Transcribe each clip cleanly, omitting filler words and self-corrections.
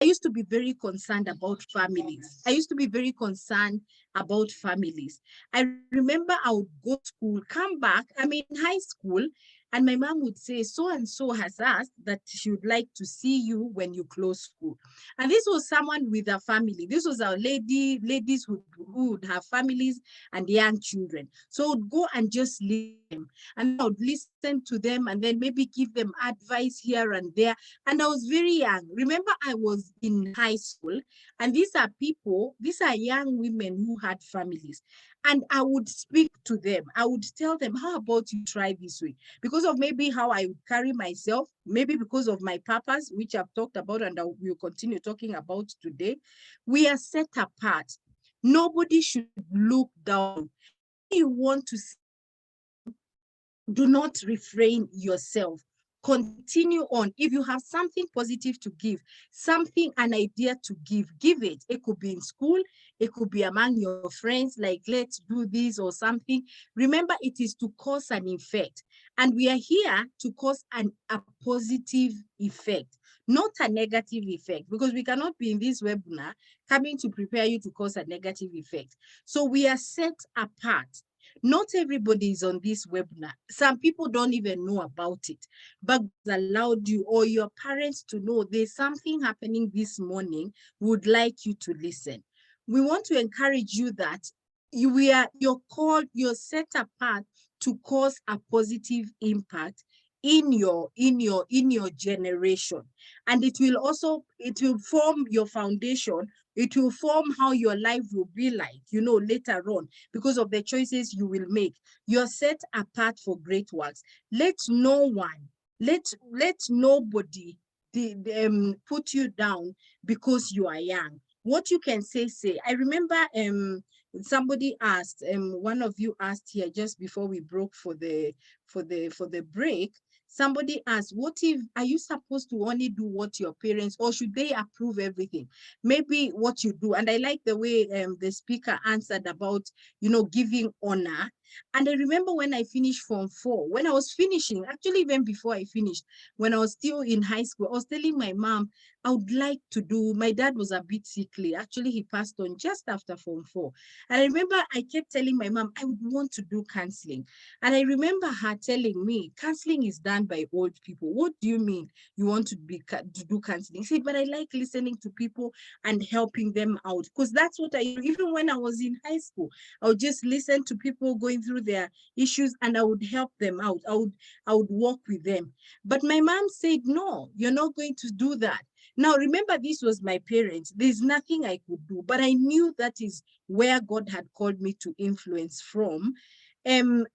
I used to be very concerned about families. I used to be very concerned about families. I remember I would go to school, come back, I'm in high school, and my mom would say, so and so has asked that she would like to see you when you close school. And this was someone with a family. This was our ladies who would have families and young children. So I would go and just listen. And then I would listen to them and then maybe give them advice here and there. And I was very young. Remember, I was in high school, and these are young women who had families. And I would speak to them. I would tell them, how about you try this way? Because of maybe how I would carry myself, maybe because of my purpose, which I've talked about and I will continue talking about today. We are set apart. Nobody should look down. You want to do not refrain yourself. Continue on. If you have something positive to give, something, an idea to give it. It could be in school, it could be among your friends, like let's do this or something. Remember, it is to cause an effect. And we are here to cause a positive effect, not a negative effect, because we cannot be in this webinar coming to prepare you to cause a negative effect. So we are set apart. Not everybody is on this webinar. Some people don't even know about it, but allowed you or your parents to know there's something happening this morning, would like you to listen. We want to encourage you that you're called, you're set apart to cause a positive impact in your generation. And it will form your foundation. It will form how your life will be like, later on, because of the choices you will make. You're set apart for great works. Let nobody put you down because you are young. What you can say. I remember somebody asked, one of you asked here just before we broke for the break. Somebody asked, what if, are you supposed to only do what your parents, or should they approve everything? Maybe what you do. And I like the way the speaker answered about, giving honor. And I remember when I finished Form 4, when I was finishing, actually even before I finished, when I was still in high school, I was telling my mom, I would like to do, my dad was a bit sickly. Actually, he passed on just after Form 4. And I remember I kept telling my mom, I would want to do counseling. And I remember her telling me, counseling is done by old people. What do you mean you want to do counseling? She said, but I like listening to people and helping them out. Because that's what even when I was in high school, I would just listen to people going through their issues and I would help them out. I would walk with them. But my mom said, no, you're not going to do that. Now, remember, this was my parents. There's nothing I could do, but I knew that is where God had called me to influence from. And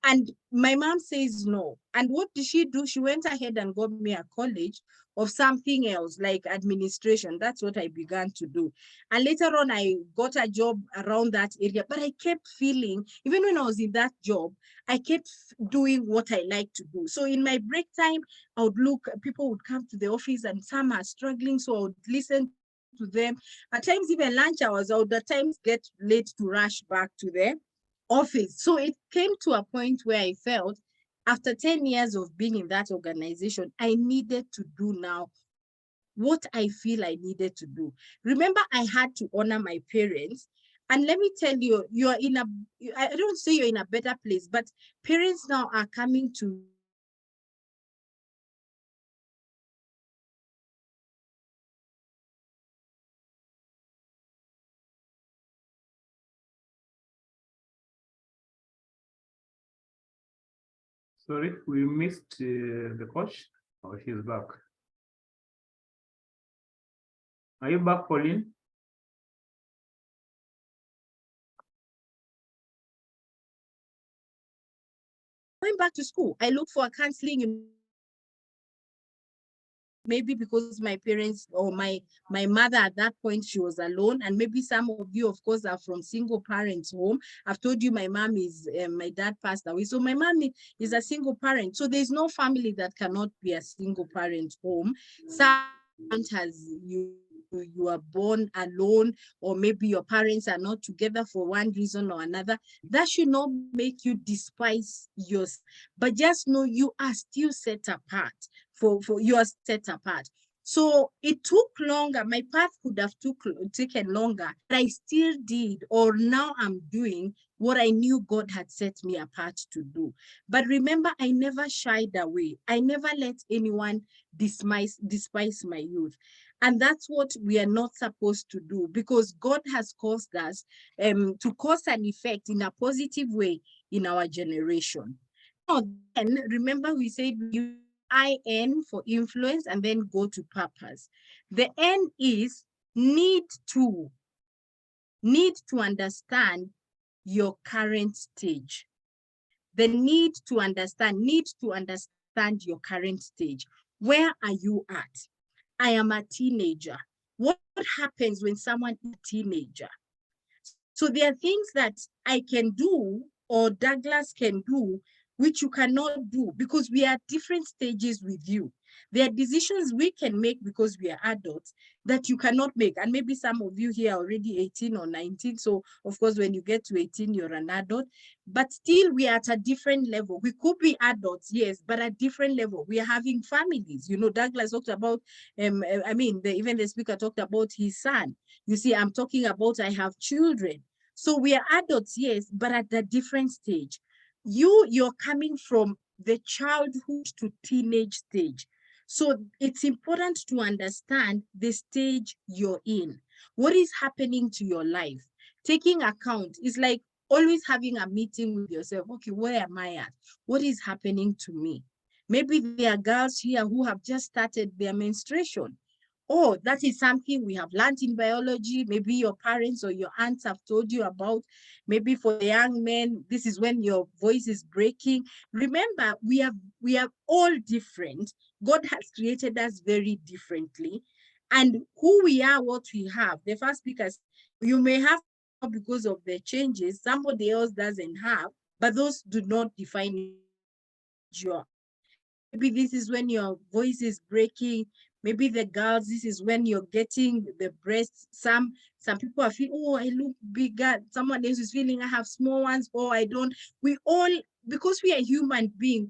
my mom says no. And what did she do? She went ahead and got me a college of something else, like administration. That's what I began to do. And later on, I got a job around that area. But I kept feeling, even when I was in that job, I kept doing what I like to do. So in my break time, I would look, people would come to the office and some are struggling. So I would listen to them. At times, even lunch hours, I would at times get late to rush back to the office. So it came to a point where I felt, after 10 years of being in that organization, I needed to do now what I feel I needed to do. Remember, I had to honor my parents. And let me tell you, you're in a, I don't say you're in a better place, but parents now are coming to Sorry, we missed the coach. Oh, she's back. Are you back, Pauline? going back to school. I look for counseling, maybe because my parents or my mother at that point, she was alone. And maybe some of you, of course, are from single parents home. I've told you my mom is, my dad passed away. So my mom is a single parent. So there's no family that cannot be a single parent home. Some has you are born alone, or maybe your parents are not together for one reason or another. That should not make you despise yours, but just know you are still set apart. For you are set apart. So it took longer. My path could have taken longer, but I still did, or now I'm doing what I knew God had set me apart to do. But remember, I never shied away. I never let anyone despise my youth. And that's what we are not supposed to do, because God has caused us to cause an effect in a positive way in our generation. Now, then, remember we said we use IN for influence and then go to purpose. The N is need to understand your current stage. The need to understand your current stage. Where are you at? I am a teenager. What happens when someone is a teenager? So there are things that I can do or Douglas can do which you cannot do because we are at different stages with you. There are decisions we can make because we are adults that you cannot make. And maybe some of you here are already 18 or 19. So of course, when you get to 18, you're an adult, but still we are at a different level. We could be adults, yes, but at different level. We are having families. You know, Douglas talked about, even the speaker talked about his son. You see, I'm talking about, I have children. So we are adults, yes, but at a different stage. You're coming from the childhood to teenage stage. So it's important to understand the stage you're in. What is happening to your life? Taking account is like always having a meeting with yourself. Okay, where am I at? What is happening to me? Maybe there are girls here who have just started their menstruation. Oh, that is something we have learned in biology. Maybe your parents or your aunts have told you about. Maybe for the young men, this is when your voice is breaking. Remember, we are all different. God has created us very differently. And who we are, what we have. The first speaker said, you may have because of the changes, somebody else doesn't have, but those do not define you. Maybe this is when your voice is breaking. Maybe the girls, this is when you're getting the breasts. Some people are feeling, oh, I look bigger. Someone else is feeling, I have small ones. Oh, I don't. We all, because we are human beings,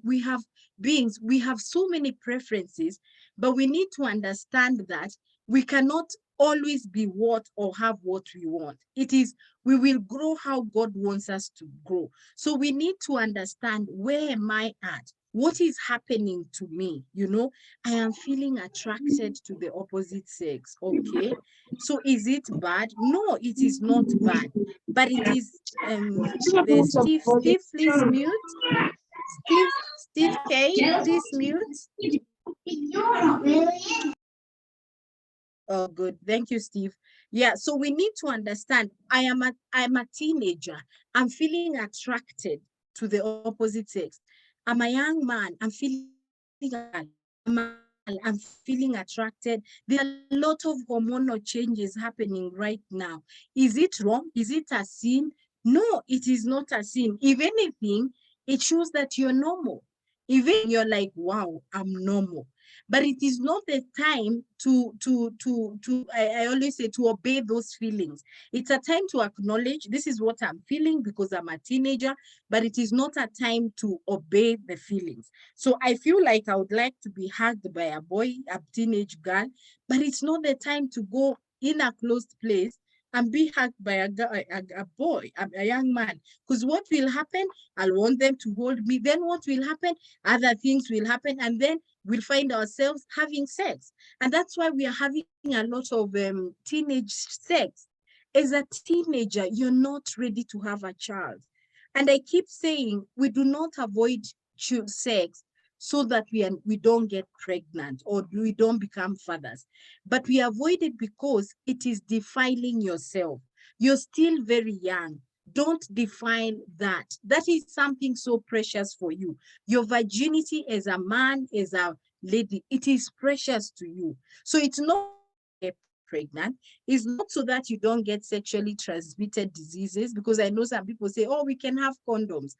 we have so many preferences, but we need to understand that we cannot always be what or have what we want. It is, we will grow how God wants us to grow. So we need to understand, where am I at? What is happening to me? You know, I am feeling attracted to the opposite sex. Okay. So is it bad? No, it is not bad. But it is the Steve, please mute. Steve K, please mute. Oh, good. Thank you, Steve. Yeah, so we need to understand, I'm a teenager. I'm feeling attracted to the opposite sex. I'm a young man. I'm feeling I'm feeling attracted. There are a lot of hormonal changes happening right now. Is it wrong? Is it a sin? No, it is not a sin. If anything, it shows that you're normal. Even you're like, wow, I'm normal. But it is not the time I always say, to obey those feelings. It's a time to acknowledge, this is what I'm feeling because I'm a teenager, but it is not a time to obey the feelings. So I feel like I would like to be hugged by a boy, a teenage girl, but it's not the time to go in a closed place and be hugged by a boy, a young man. Because what will happen? I'll want them to hold me. Then what will happen? Other things will happen. And then we'll find ourselves having sex. And that's why we are having a lot of teenage sex. As a teenager, you're not ready to have a child. And I keep saying, we do not avoid sex so that we don't get pregnant or we don't become fathers. But we avoid it because it is defiling yourself. You're still very young. Don't define that. That is something so precious for you. Your virginity as a man, as a lady, it is precious to you. So it's not get pregnant. It's not so that you don't get sexually transmitted diseases, because I know some people say, oh, we can have condoms.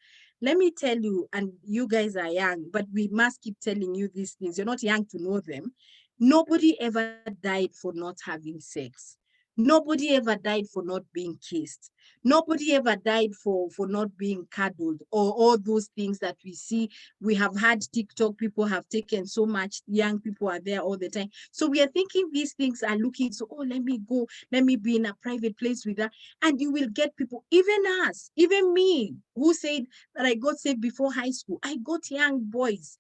Let me tell you, and you guys are young, but we must keep telling you these things. You're not young to know them. Nobody ever died for not having sex. Nobody ever died for not being kissed. Nobody ever died for not being cuddled, or all those things that we see. We have had TikTok, people have taken so much, young people are there all the time. So we are thinking these things are looking, so, oh, let me go, let me be in a private place with that. And you will get people, even us, even me, who said that I got saved before high school. I got young boys,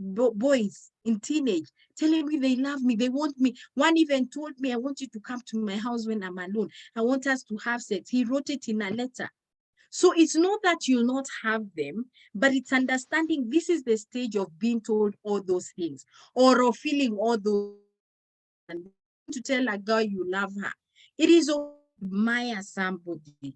boys in teenage telling me they love me, they want me. One even told me, I want you to come to my house when I'm alone. I want us to have sex. He wrote it in a letter. So it's not that you'll not have them, but it's understanding this is the stage of being told all those things, or of feeling all those things. And to tell a girl you love her, it is okay to admire somebody,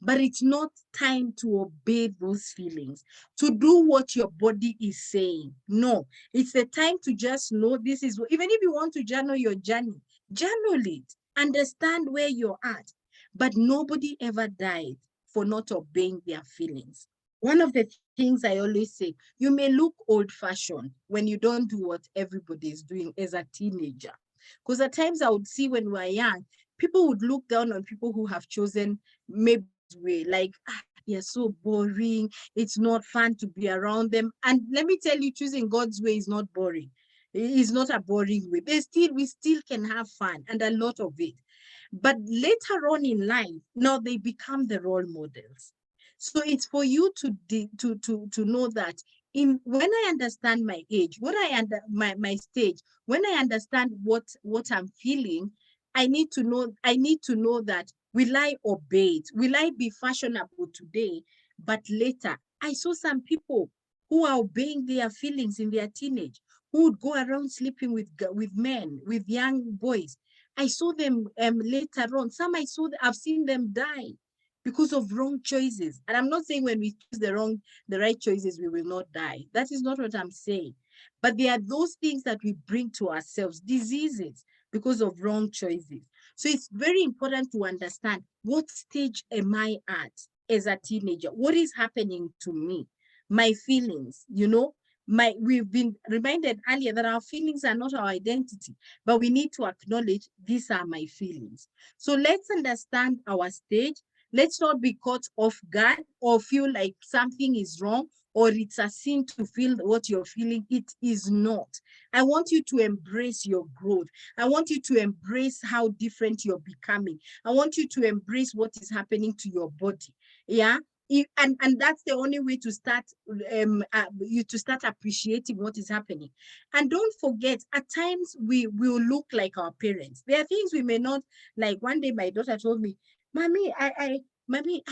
but it's not time to obey those feelings, to do what your body is saying. No, it's the time to just know this is, even if you want to journal your journey, journal it, understand where you're at. But nobody ever died for not obeying their feelings. One of the things I always say, you may look old-fashioned when you don't do what everybody is doing as a teenager. Because at times I would see when we were young, people would look down on people who have chosen maybe way, like, they're so boring, it's not fun to be around them. And let me tell you, choosing God's way is not boring. It's not a boring way. We still can have fun, and a lot of it. But later on in life, now they become the role models. So it's for you to know that when I understand my age, what I under my stage, when I understand what I'm feeling, I need to know that, will I obey it? Will I be fashionable today? But later, I saw some people who are obeying their feelings in their teenage, who would go around sleeping with men, with young boys. I saw them later on. Some I've seen them die because of wrong choices. And I'm not saying when we choose the right choices, we will not die. That is not what I'm saying. But there are those things that we bring to ourselves, diseases, because of wrong choices. So it's very important to understand, what stage am I at as a teenager? What is happening to me? My feelings, we've been reminded earlier that our feelings are not our identity, but we need to acknowledge these are my feelings. So let's understand our stage. Let's not be caught off guard or feel like something is wrong or it's a sin to feel what you're feeling. It is not. I want you to embrace your growth. I want you to embrace how different you're becoming. I want you to embrace what is happening to your body. Yeah. And that's the only way to start you to start appreciating what is happening. And don't forget, at times we will look like our parents. There are things we may not like. One day my daughter told me, mommy, I maybe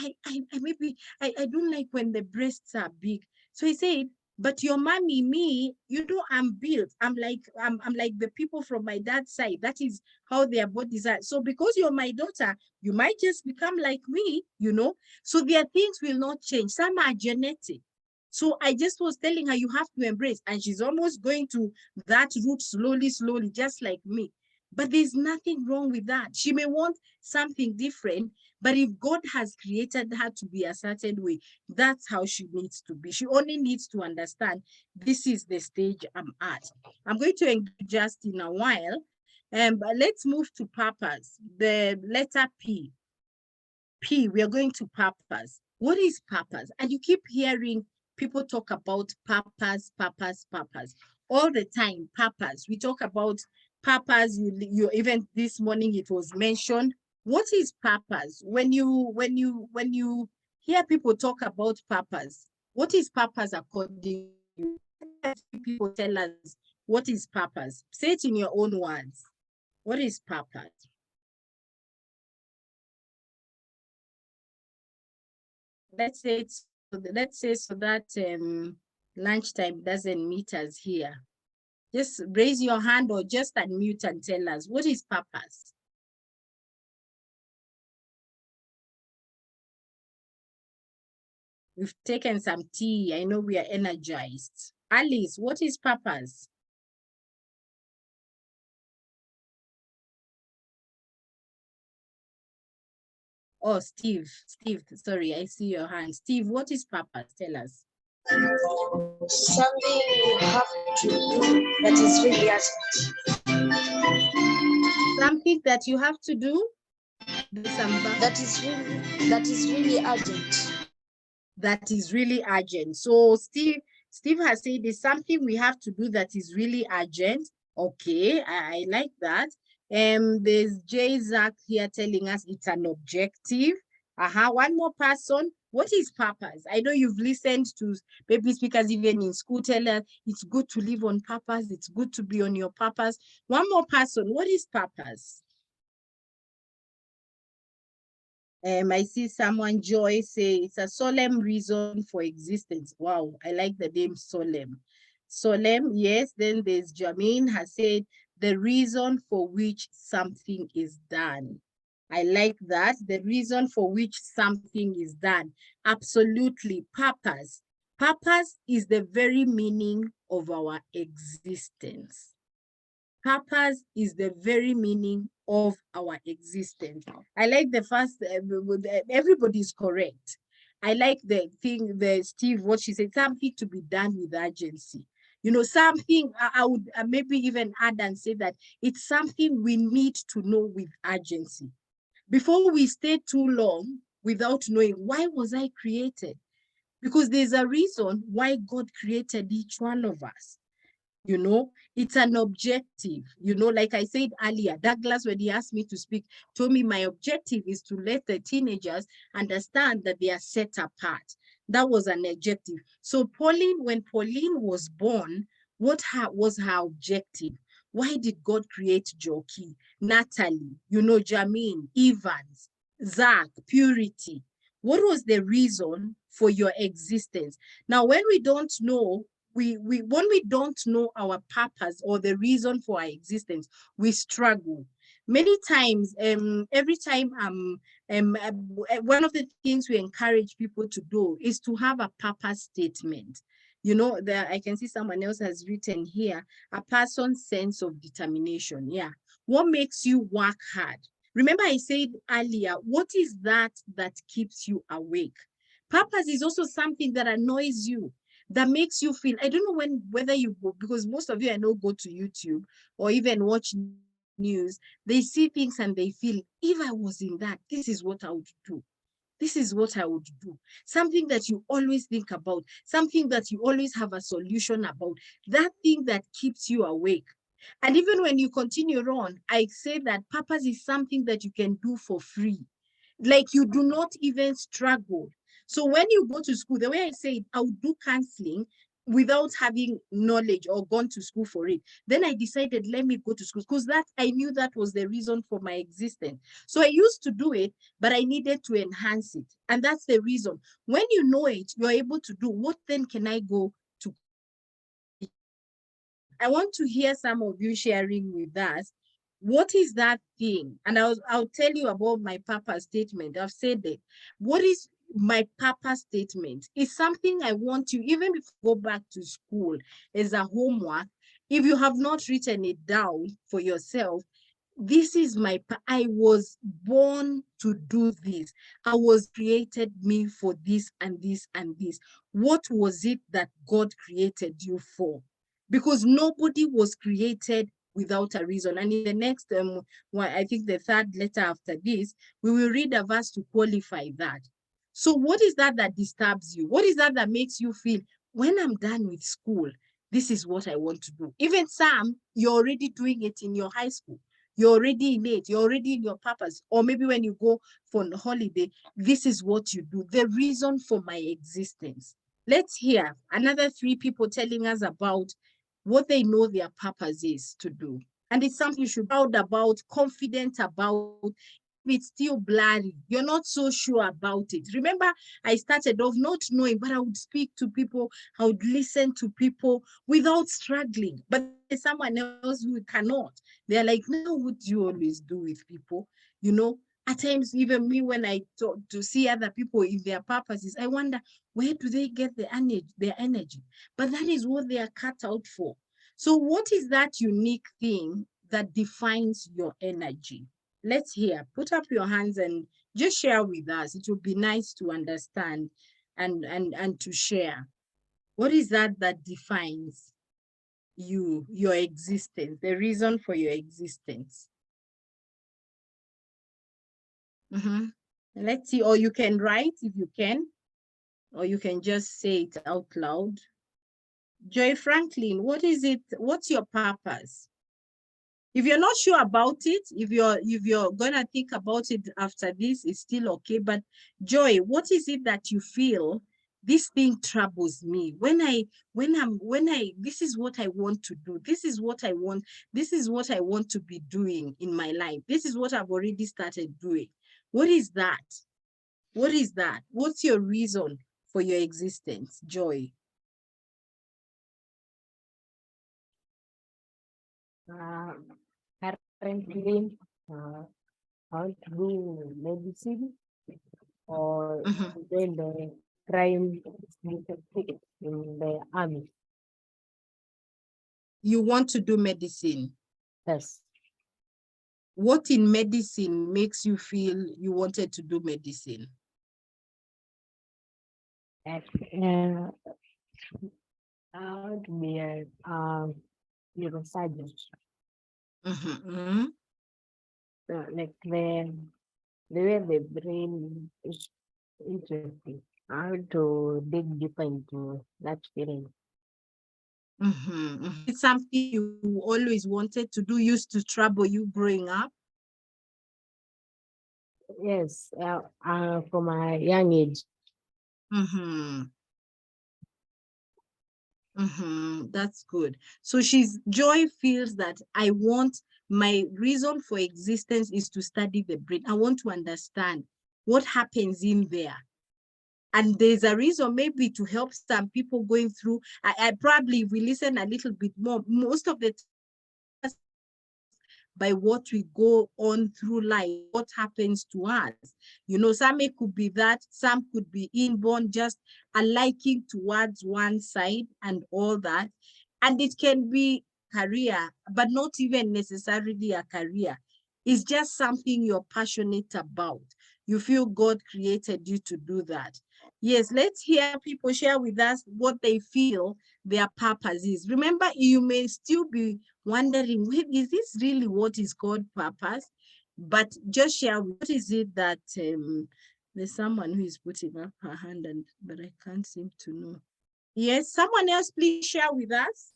I don't like when the breasts are big. So I said, but your mommy, me, I'm built. I'm like the people from my dad's side. That is how their bodies are. So because you're my daughter, you might just become like me. So their things will not change. Some are genetic. So I just was telling her, you have to embrace, and she's almost going to that route slowly, just like me. But there's nothing wrong with that. She may want something different, but if God has created her to be a certain way, that's how she needs to be. She only needs to understand, this is the stage I'm at. I'm going to engage just in a while. But let's move to purpose. The letter P. We are going to purpose. What is purpose? And you keep hearing people talk about purpose. All the time, purpose. We talk about purpose. You even this morning it was mentioned. What is purpose? When you hear people talk about purpose, what is purpose according to you? People tell us what is purpose. Say it in your own words. What is purpose? Let's say so that lunchtime doesn't meet us here. Just raise your hand or just unmute and tell us, what is purpose? We've taken some tea. I know we are energized. Alice, what is purpose? Oh, Steve, sorry, I see your hand. Steve, what is purpose? Tell us. Something you have to do that is really urgent. Something that you have to do. That is really urgent. That is really urgent. So Steve has said there's something we have to do that is really urgent. Okay, I like that. There's Jay Zach here telling us it's an objective. One more person. What is purpose? I know you've listened to maybe speakers even in school tell us it's good to live on purpose. It's good to be on your purpose. One more person. What is purpose? I see someone, Joy, say it's a solemn reason for existence. Wow, I like the name solemn. Solemn, yes. Then there's Jermaine has said the reason for which something is done. I like that. The reason for which something is done. Absolutely. Purpose. Purpose is the very meaning of our existence. Purpose is the very meaning of our existence. I like the first, everybody's correct. I like the thing, Steve, what she said, something to be done with urgency. You know, something I would maybe even add and say that it's something we need to know with urgency. Before we stay too long without knowing, why was I created? Because there's a reason why God created each one of us. You know, it's an objective. You know, like I said earlier, Douglas, when he asked me to speak, told me my objective is to let the teenagers understand that they are set apart. That was an objective. So Pauline, when Pauline was born, what was her objective? Why did God create Joki, Natalie, you know, Jameen, Evans, Zach, Purity? What was the reason for your existence? Now, when we don't know, when we don't know our purpose or the reason for our existence, we struggle. Many times, every time one of the things we encourage people to do is to have a purpose statement. You know, I can see someone else has written here, a person's sense of determination. Yeah. What makes you work hard? Remember I said earlier, what is that keeps you awake? Purpose is also something that annoys you, that makes you feel, I don't know whether you go, because most of you I know go to YouTube or even watch news, they see things and they feel, if I was in that, this is what I would do. This is what I would do. Something that you always think about, something that you always have a solution about, that thing that keeps you awake. And even when you continue on, I say that purpose is something that you can do for free. Like you do not even struggle. So when you go to school, the way I say it, I would do counseling without having knowledge or gone to school for it. Then I decided, let me go to school because that I knew that was the reason for my existence. So I used to do it, but I needed to enhance it. And that's the reason. When you know it, you're able to do what then can I go to? I want to hear some of you sharing with us. What is that thing? And I'll tell you about my purpose statement. I've said it. What is my purpose statement? It's something I want you, even if you go back to school as a homework, if you have not written it down for yourself, this is I was born to do this. I was created me for this and this and this. What was it that God created you for? Because nobody was created without a reason. And in the next, I think the third letter after this, we will read a verse to qualify that. So what is that disturbs you? What is that makes you feel, when I'm done with school, this is what I want to do? Even some, you're already doing it in your high school. You're already in it. You're already in your purpose. Or maybe when you go for a holiday, this is what you do. The reason for my existence. Let's hear another 3 people telling us about what they know their purpose is to do. And it's something you should be proud about, confident about. It's still blurry. You're not so sure about it. Remember, I started off not knowing, but I would speak to people, I would listen to people without struggling. But there's someone else who cannot. They're like, no, what do you always do with people? You know, at times, even me, when I talk to see other people in their purposes, I wonder, where do they get their energy? But that is what they are cut out for. So what is that unique thing that defines your energy? Let's hear. Put up your hands and just share with us. It would be nice to understand and to share. What is that defines your existence, the reason for your existence. Let's see, or you can write if you can, or you can just say it out loud. Joy Franklin, what is it? What's your purpose? If you're not sure about it, if you're gonna think about it after this, it's still okay. But Joy, what is it that you feel this thing troubles me? This is what I want to do. This is what I want. This is what I want to be doing in my life. This is what I've already started doing. What is that? What is that? What's your reason for your existence, Joy? Currently, I want to do medicine or join the crime detective in the army. You want to do medicine? Yes. What in medicine makes you feel you wanted to do medicine? I want to be a neurosurgeon. So, like the way the brain is interesting. I want to dig deeper into that feeling. It's something you always wanted to do, used to trouble you growing up? Yes, from a young age. That's good. So Joy feels that I want, my reason for existence is to study the brain. I want to understand what happens in there. And there's a reason maybe to help some people going through. I probably, if we listen a little bit more, most of the time by what we go on through life, what happens to us. You know, some it could be that, some could be inborn, just a liking towards one side and all that. And it can be career, but not even necessarily a career. It's just something you're passionate about. You feel God created you to do that. Yes, let's hear people share with us what they feel their purpose is. Remember, you may still be wondering, wait, is this really what is called purpose? But just share, what is it that, there's someone who is putting up her hand, but I can't seem to know. Yes, someone else please share with us.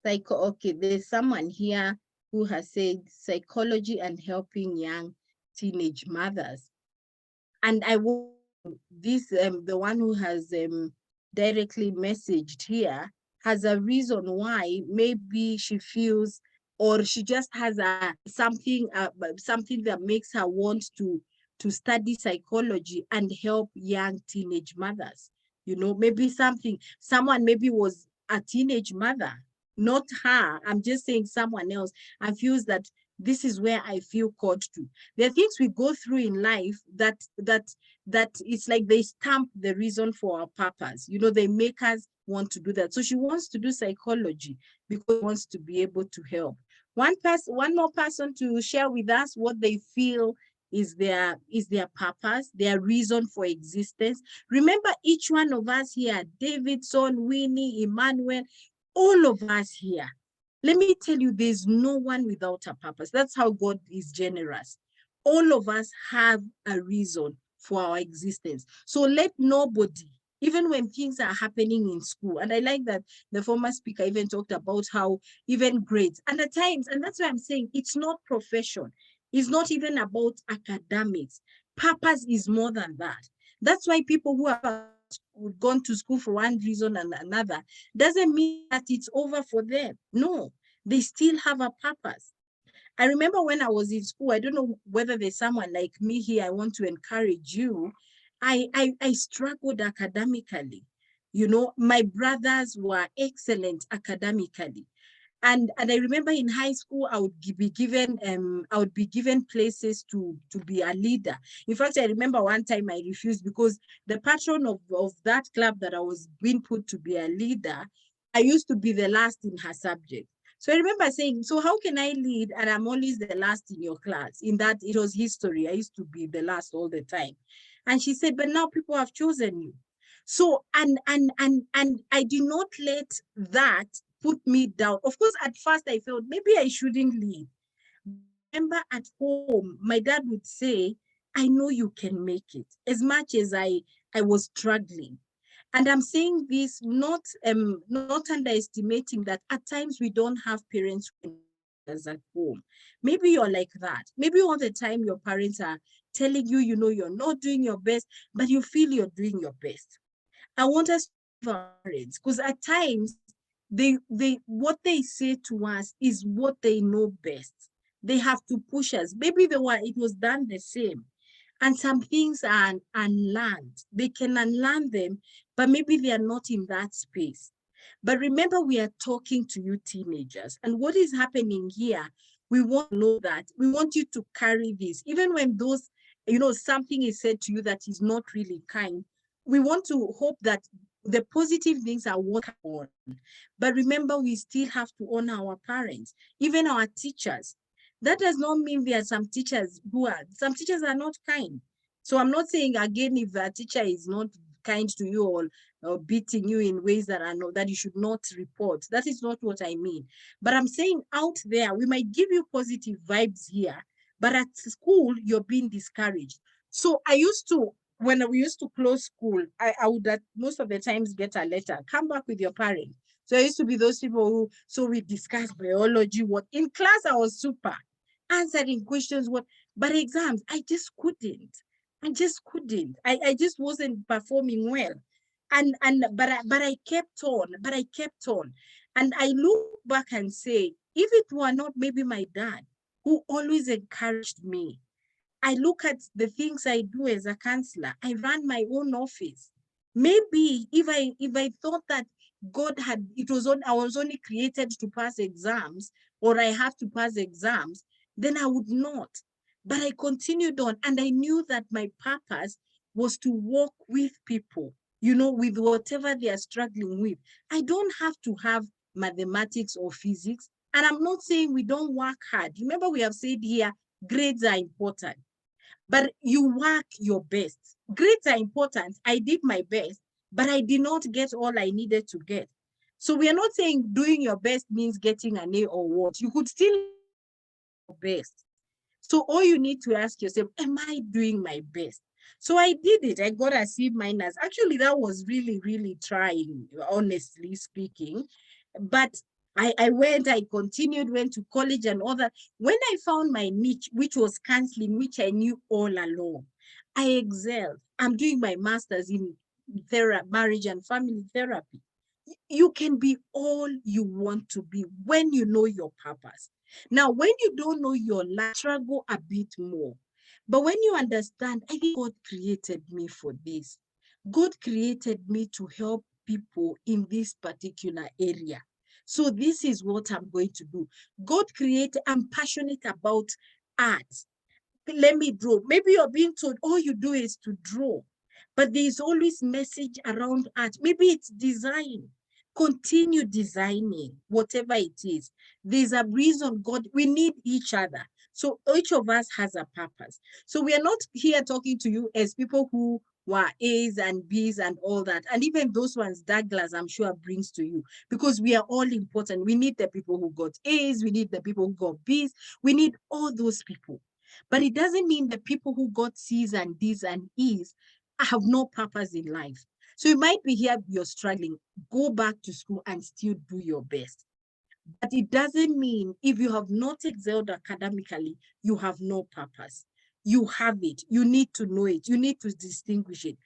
Okay, there's someone here who has said psychology and helping young teenage mothers. And I want this, the one who has directly messaged here has a reason why maybe she feels, or she just has something that makes her want to study psychology and help young teenage mothers. You know, maybe someone maybe was a teenage mother, not her. I'm just saying someone else, and feels that this is where I feel called to. There are things we go through in life that it's like they stamp the reason for our purpose. You know, they make us want to do that. So she wants to do psychology because she wants to be able to help. One more person to share with us what they feel is their purpose, their reason for existence. Remember, each one of us here, Davidson, Winnie, Emmanuel, all of us here, let me tell you, there's no one without a purpose. That's how God is generous. All of us have a reason for our existence. So let nobody, even when things are happening in school, and I like that the former speaker even talked about how even grades, and at times, and that's why I'm saying it's not profession. It's not even about academics. Purpose is more than that. That's why people who have gone to school for one reason and another doesn't mean that it's over for them. No, they still have a purpose. I remember when I was in school, I don't know whether there's someone like me here, I want to encourage you. I struggled academically. You know, my brothers were excellent academically. And I remember in high school, I would be given places to be a leader. In fact, I remember one time I refused because the patron of that club that I was being put to be a leader, I used to be the last in her subject. So I remember saying, so how can I lead and I'm always the last in your class? In that, it was history. I used to be the last all the time. And she said, but now people have chosen you. So, and I did not let that put me down. Of course, at first I felt maybe I shouldn't leave. Remember at home, my dad would say, I know you can make it, as much as I was struggling. And I'm saying this not underestimating that at times we don't have parents at home. Maybe you're like that. Maybe all the time your parents are telling you, you're not doing your best, but you feel you're doing your best. I want us to give our parents, because at times they what they say to us is what they know best. They have to push us. Maybe it was done the same. And some things are unlearned. They can unlearn them, but maybe they are not in that space. But remember, we are talking to you teenagers. And what is happening here, we want to know that. We want you to carry this. Even when those, something is said to you that is not really kind, we want to hope that the positive things are working on. But remember, we still have to honor our parents, even our teachers. That does not mean there are some teachers some teachers are not kind. So I'm not saying again, if a teacher is not kind to you or beating you in ways that are not, that you should not report. That is not what I mean. But I'm saying out there, we might give you positive vibes here, but at school, you're being discouraged. So when we used to close school, I would most of the times get a letter, come back with your parents. So I used to be those people so we discussed biology, what in class I was super, answering questions, but exams, I just couldn't. I just wasn't performing well. But I kept on. And I look back and say, if it were not maybe my dad who always encouraged me, I look at the things I do as a counselor. I ran my own office. Maybe if I thought that I was only created to pass exams, or I have to pass exams, then I would not. But I continued on, and I knew that my purpose was to work with people, with whatever they are struggling with. I don't have to have mathematics or physics. And I'm not saying we don't work hard. Remember, we have said here, grades are important, but you work your best. Grades are important. I did my best, but I did not get all I needed to get. So we are not saying doing your best means getting an A or what. You could still do your best. So all you need to ask yourself, am I doing my best? So I did it. I got a C minus. Actually, that was really, really trying, honestly speaking. But I continued, went to college and all that. When I found my niche, which was counseling, which I knew all along, I excelled. I'm doing my master's in marriage and family therapy. You can be all you want to be when you know your purpose. Now, when you don't know your life, struggle a bit more. But when you understand, I think God created me for this. God created me to help people in this particular area. So this is what I'm going to do. I'm passionate about art. Let me draw. Maybe you're being told all you do is to draw, but there's always message around art. Maybe it's design. Continue designing, whatever it is. There's a reason we need each other. So each of us has a purpose. So we are not here talking to you as people who were A's and B's and all that. And even those ones Douglas, I'm sure, brings to you, because we are all important. We need the people who got A's. We need the people who got B's. We need all those people. But it doesn't mean the people who got C's and D's and E's have no purpose in life. So you might be here, you're struggling. Go back to school and still do your best. But it doesn't mean if you have not excelled academically, you have no purpose. You have it. You need to know it. You need to distinguish it.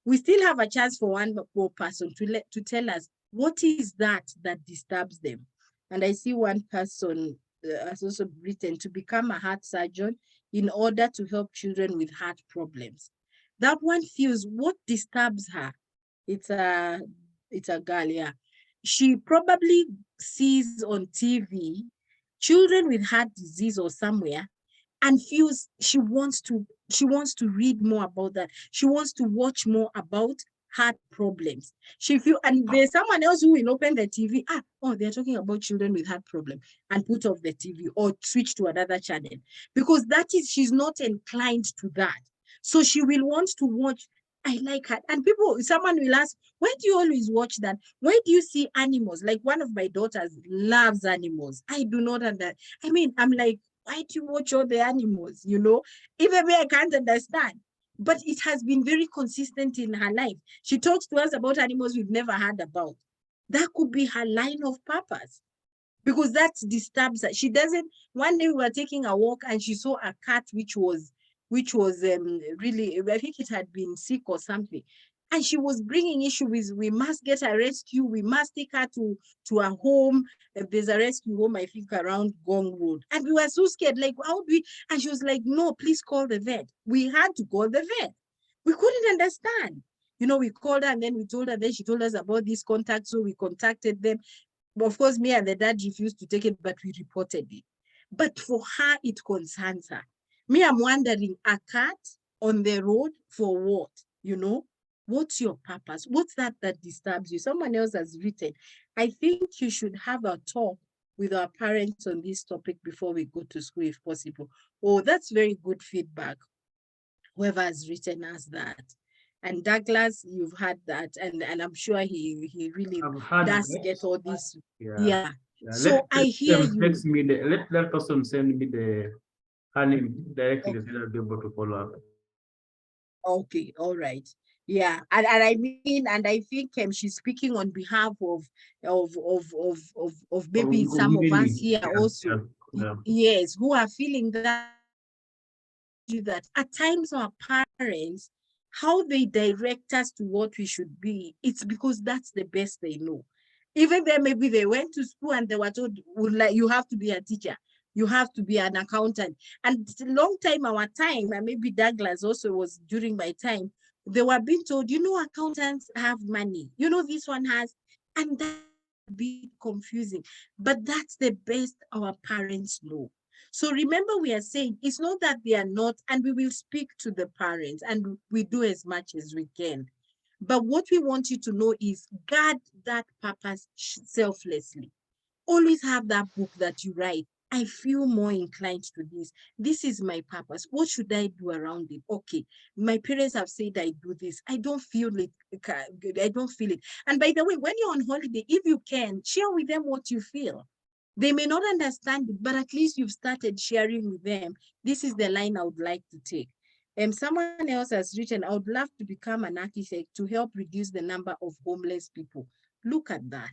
We still have a chance for one more person to tell us what is that disturbs them. And I see one person has also written to become a heart surgeon in order to help children with heart problems. That one feels what disturbs her. It's a girl, yeah. She probably sees on TV children with heart disease or somewhere, and feels she wants to read more about that. She wants to watch more about heart problems. And there's someone else who will open the TV. They're talking about children with heart problem, and put off the TV or switch to another channel, because she's not inclined to that. So she will want to watch I like her. And someone will ask, why do you always watch that? Why do you see animals? Like one of my daughters loves animals. I do not understand. I mean, I'm like, why do you watch all the animals? Even me, I can't understand. But it has been very consistent in her life. She talks to us about animals we've never heard about. That could be her line of purpose, because that disturbs her. She doesn't. One day we were taking a walk and she saw a cat which was really, I think it had been sick or something. And she was bringing issue with, we must get a rescue. We must take her to a home. There's a rescue home, I think, around Gong Road. And we were so scared, like, how do we? And she was like, no, please call the vet. We had to call the vet. We couldn't understand. We called her and then we told her, then she told us about these contacts. So we contacted them. But of course, me and the dad refused to take it, but we reported it. But for her, it concerns her. Me, I'm wondering, a cat on the road for what? What's your purpose? What's that disturbs you? Someone else has written, I think you should have a talk with our parents on this topic before we go to school, if possible. Oh, that's very good feedback. Whoever has written us that. And Douglas, you've had that, and I'm sure he really does get all this. Yeah. So I hear you. Let person send me her name directly, so I'll be able to follow up. Okay, all right. Yeah, and I mean, and I think she's speaking on behalf of maybe some of us here also. Yes, who are feeling that at times our parents, how they direct us to what we should be, it's because that's the best they know. Even then, maybe they went to school and they were told, like, you have to be a teacher, you have to be an accountant. And it's a long time, our time, and maybe Douglas also was during my time, they were being told, accountants have money, this one has, and that's a bit confusing. But that's the best our parents know. So remember, we are saying it's not that they are not, and we will speak to the parents and we do as much as we can. But what we want you to know is guard that purpose selflessly. Always have that book that you write. I feel more inclined to this. This is my purpose. What should I do around it? Okay, my parents have said I do this. I don't feel it. I don't feel it. And by the way, when you're on holiday, if you can, share with them what you feel. They may not understand it, but at least you've started sharing with them. This is the line I would like to take. Someone else has written, I would love to become an architect to help reduce the number of homeless people. Look at that.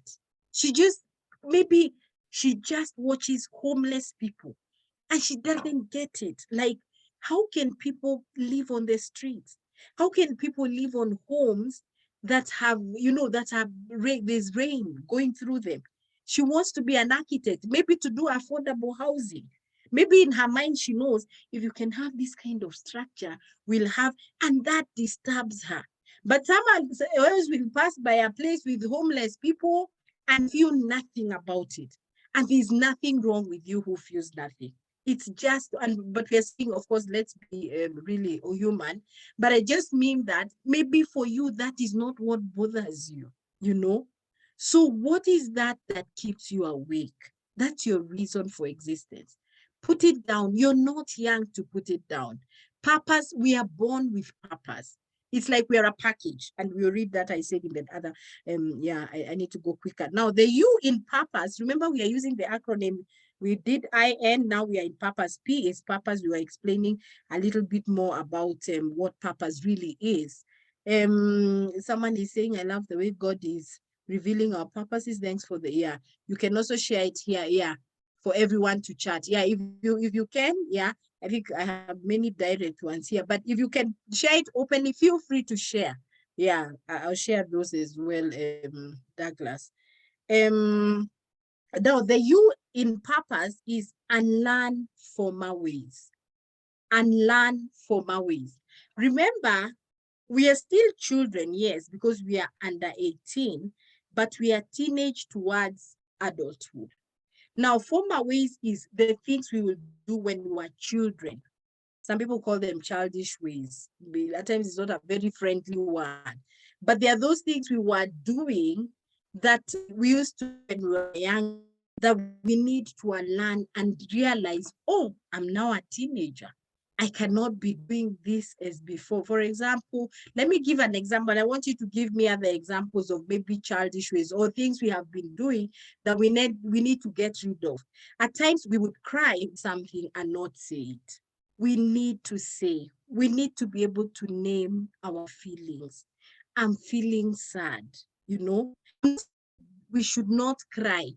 Maybe she just watches homeless people and she doesn't get it. Like, how can people live on the streets? How can people live on homes that have, there's rain going through them? She wants to be an architect, maybe to do affordable housing. Maybe in her mind, she knows if you can have this kind of structure, we'll have, and that disturbs her. But someone else will pass by a place with homeless people and feel nothing about it. And there's nothing wrong with you who feels nothing. It's just, but we're saying, of course, let's be really human. But I just mean that maybe for you, that is not what bothers you. So what is that keeps you awake? That's your reason for existence. Put it down. You're not young to put it down. Purpose, we are born with purpose. It's like we are a package, and we'll read that I said in that other, I need to go quicker. Now, the U in purpose, remember we are using the acronym. We did IN, now we are in purpose. P is purpose. We were explaining a little bit more about what purpose really is. Someone is saying, I love the way God is revealing our purposes. Thanks for the year. You can also share it here, for everyone to chat. Yeah, if you can, yeah. I think I have many direct ones here, but if you can share it openly, feel free to share. Yeah, I'll share those as well, Douglas. Now, the U in purpose is unlearn former ways. Unlearn former ways. Remember, we are still children, yes, because we are under 18, but we are teenage towards adulthood. Now, former ways is the things we will do when we were children. Some people call them childish ways. At times, it's not a very friendly word. But there are those things we were doing that we used to when we were young that we need to learn and realize, oh, I'm now a teenager. I cannot be doing this as before. For example, let me give an example. I want you to give me other examples of maybe childish ways or things we have been doing that we need to get rid of. At times we would cry something and not say it. We need to say, we need to be able to name our feelings. I'm feeling sad, you know. We should not cry.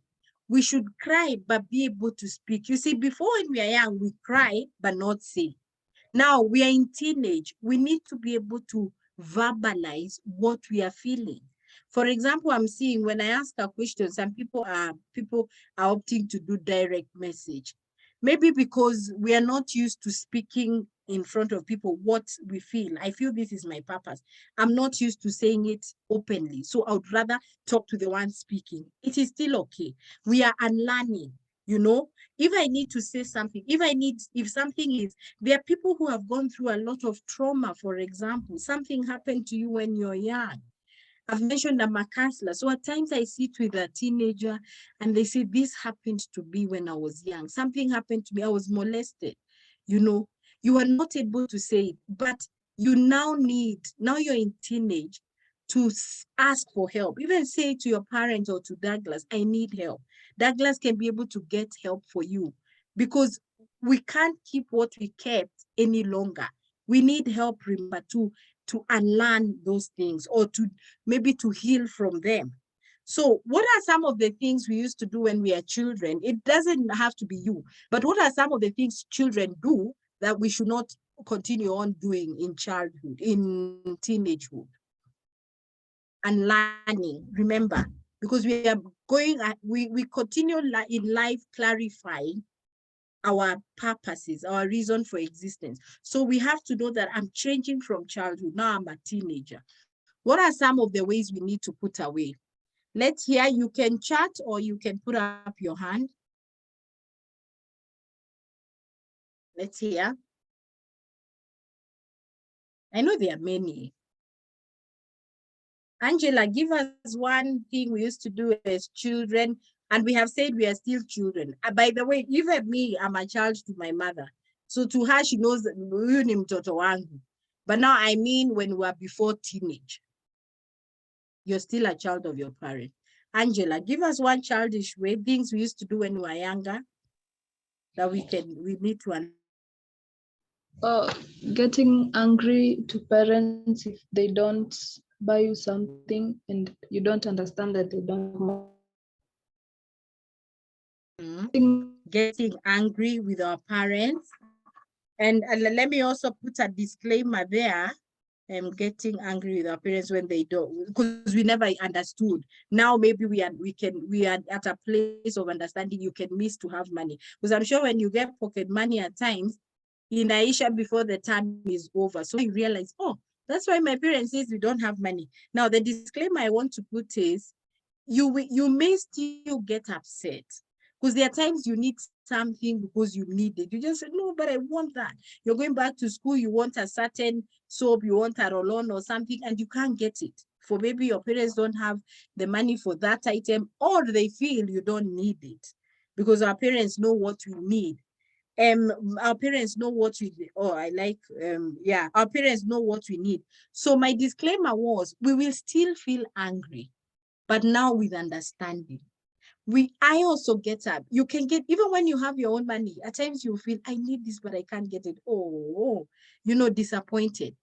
We should cry, but be able to speak. You see, before when we are young, we cry, but not say. Now we are in teenage. We need to be able to verbalize what we are feeling. For example, I'm seeing when I ask a question, some people are opting to do direct message. Maybe because we are not used to speaking in front of people what we feel. I feel this is my purpose. I'm not used to saying it openly. So I would rather talk to the one speaking. It is still okay. We are unlearning, you know. If I need to say something, if something is, there are people who have gone through a lot of trauma, for example. Something happened to you when you're young. I've mentioned I'm a counselor. So at times I sit with a teenager and they say, this happened to me when I was young. Something happened to me. I was molested. You know, you are not able to say it, but you now you're in teenage to ask for help. Even say to your parents or to Douglas, I need help. Douglas can be able to get help for you because we can't keep what we kept any longer. We need help, remember, to unlearn those things or to maybe to heal from them. So what are some of the things we used to do when we are children? It doesn't have to be you, but what are some of the things children do that we should not continue on doing in childhood, in teenagehood? And learning, remember, because we are going, we continue in life clarifying our purposes, our reason for existence. So we have to know that I'm changing from childhood. Now I'm a teenager. What are some of the ways we need to put away? Let's hear, you can chat or you can put up your hand. Let's hear. I know there are many. Angela, give us one thing we used to do as children, and we have said we are still children. By the way, even me, I'm a child to my mother. So to her, she knows huyu ni mtoto wangu. But now I mean when we are before teenage. You're still a child of your parent. Angela, give us one childish way, things we used to do when we were younger that we need to understand. Getting angry to parents if they don't buy you something and you don't understand that they don't have Getting angry with our parents. And let me also put a disclaimer there. Getting angry with our parents when they don't, because we never understood. Now maybe we are at a place of understanding. You can miss to have money, because I'm sure when you get pocket money at times, in Aisha before the time is over, so you realize, oh, that's why my parents says we don't have money. Now the disclaimer I want to put is, you may still get upset, because there are times you need something because you need it. You just say, no, but I want that. You're going back to school, you want a certain soap, you want a roll-on or something, and you can't get it. For maybe your parents don't have the money for that item, or they feel you don't need it. Because our parents know what we need. Our parents know what we, our parents know what we need. So my disclaimer was, we will still feel angry, but now with understanding. I also get up. You can get, even when you have your own money, at times you feel, I need this, but I can't get it. Oh, disappointed.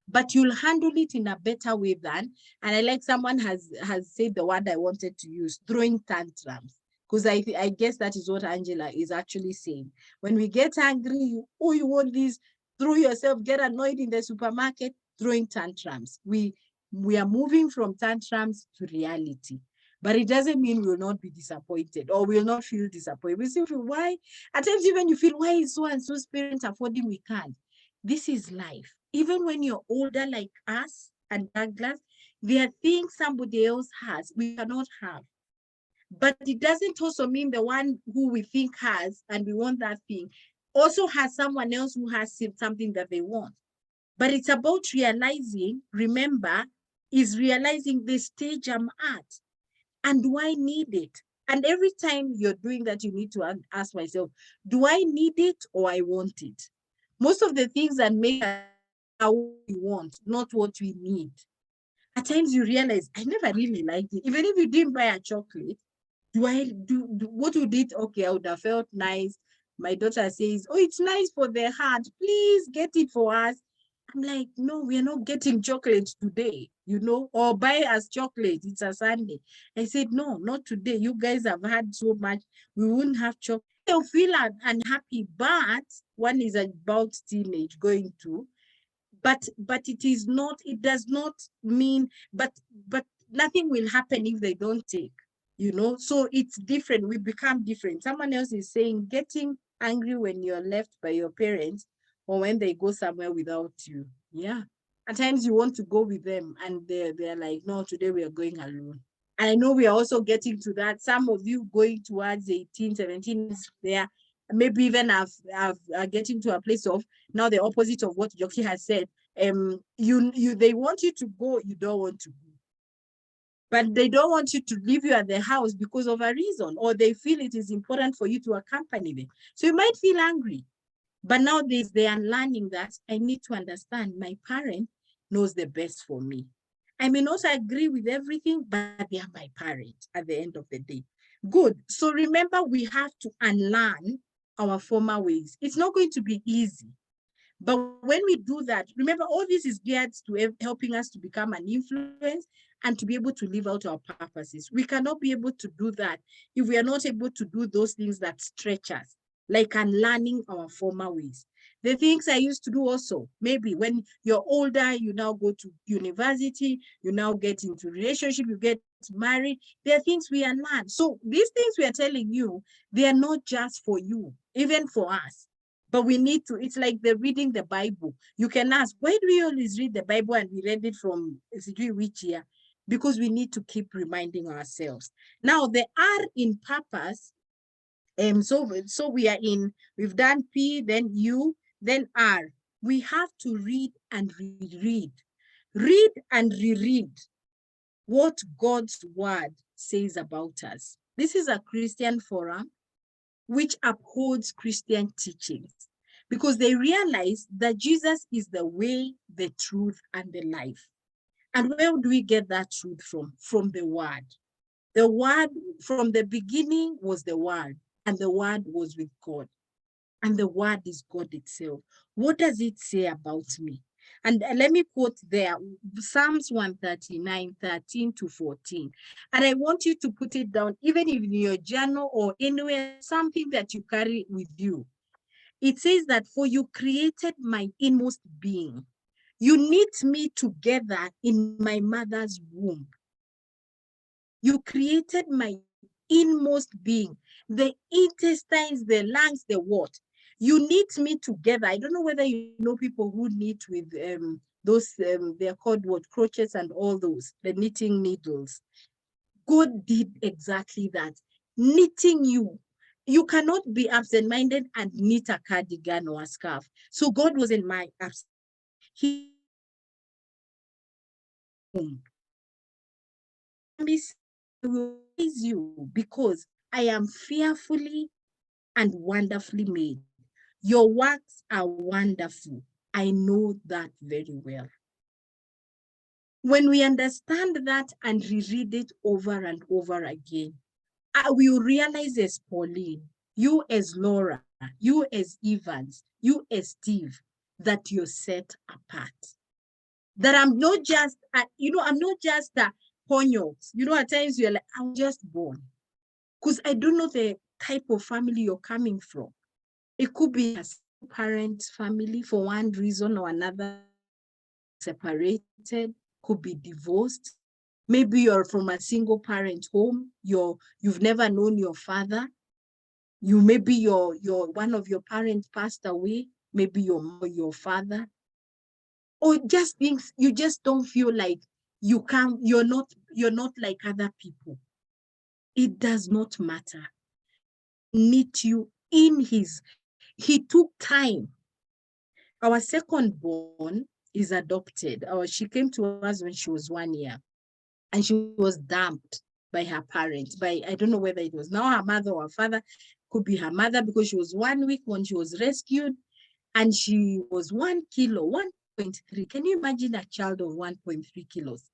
But you'll handle it in a better way than, and I like someone has said the word I wanted to use, throwing tantrums. Because I guess that is what Angela is actually saying. When we get angry, you want this, throw yourself, get annoyed in the supermarket, throwing tantrums. We are moving from tantrums to reality. But it doesn't mean we'll not be disappointed or we'll not feel disappointed. We still feel, why? At times even you feel, why is so and so's parents affording, we can't? This is life. Even when you're older like us and Douglas, there are things somebody else has we cannot have. But it doesn't also mean the one who we think has and we want that thing also has someone else who has something that they want. But it's about realizing, remember, is realizing the stage I'm at. And do I need it? And every time you're doing that, you need to ask myself, do I need it or I want it? Most of the things that make us are what we want, not what we need. At times you realize, I never really liked it. Even if you didn't buy a chocolate, do I do what would it? Okay, I would have felt nice. My daughter says, oh, it's nice for the heart. Please get it for us. I'm like, no, we are not getting chocolate today, or buy us chocolate. It's a Sunday. I said, no, not today. You guys have had so much. We wouldn't have chocolate. They'll feel unhappy, but one is about teenage going to, but it does not mean, but nothing will happen if they don't take, so it's different. We become different. Someone else is saying getting angry when you're left by your parents or when they go somewhere without you. Yeah, at times you want to go with them and they're like, no, today we are going alone. And I know we are also getting to that. Some of you going towards 18, 17 there, maybe even are getting to a place of now the opposite of what Joki has said. They want you to go, you don't want to go. But they don't want you to leave you at the house because of a reason, or they feel it is important for you to accompany them. So you might feel angry. But now they are learning that I need to understand my parent knows the best for me. I may not agree with everything, but they are my parents at the end of the day. Good. So remember, we have to unlearn our former ways. It's not going to be easy. But when we do that, remember, all this is geared to helping us to become an influence and to be able to live out our purposes. We cannot be able to do that if we are not able to do those things that stretch us, like unlearning our former ways. The things I used to do also, maybe when you're older, you now go to university, you now get into relationship, you get married, there are things we unlearn. So these things we are telling you, they are not just for you, even for us. But we need to, it's like the reading the Bible. You can ask, why do we always read the Bible and we read it from which year? Because we need to keep reminding ourselves. Now, the R in purpose, so we've done P, then U, then R. We have to read and reread. Read and reread what God's word says about us. This is a Christian forum which upholds Christian teachings because they realize that Jesus is the way, the truth, and the life. And where do we get that truth from? From the word. The word from the beginning was the word, and the word was with God. And the word is God itself. What does it say about me? And let me quote there, Psalms 139, 13 to 14. And I want you to put it down, even in your journal or anywhere, something that you carry with you. It says that, for you created my inmost being. You knit me together in my mother's womb. You created my inmost being, the intestines, the lungs, the what. You knit me together. I don't know whether you know people who knit with those, they're called what, crochets and all those, the knitting needles. God did exactly that, knitting you. You cannot be absent-minded and knit a cardigan or a scarf. So God was in my absence. He will praise you because I am fearfully and wonderfully made. Your works are wonderful. I know that very well. When we understand that and reread it over and over again, I will realize as Pauline, you as Laura, you as Evans, you as Steve, that you're set apart. That I'm not just, I'm not just a ponyox. At times you're like, I'm just born. Because I don't know the type of family you're coming from. It could be a parent family for one reason or another, separated, could be divorced. Maybe you're from a single parent home, you've never known your father. Maybe your one of your parents passed away, maybe your father. Or just things, you just don't feel like you're not like other people. It does not matter. Need you in he took time. Our second born is adopted. She came to us when she was 1 year, and she was dumped by her parents. I don't know whether it was now her mother or her father, could be her mother, because she was 1 week when she was rescued. and she was 1 kilo, 1.3. Can you imagine a child of 1.3 kilos?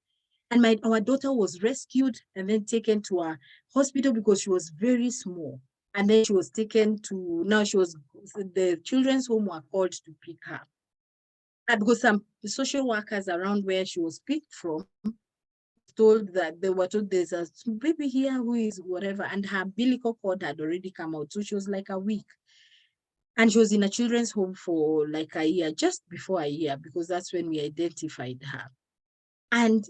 And our daughter was rescued and then taken to a hospital because she was very small. And then she was taken to, the children's home were called to pick her. And because some social workers around where she was picked from told that they were told there's a baby here who is whatever, and her umbilical cord had already come out. So she was like a week. And she was in a children's home for like a year, just before a year, because that's when we identified her. And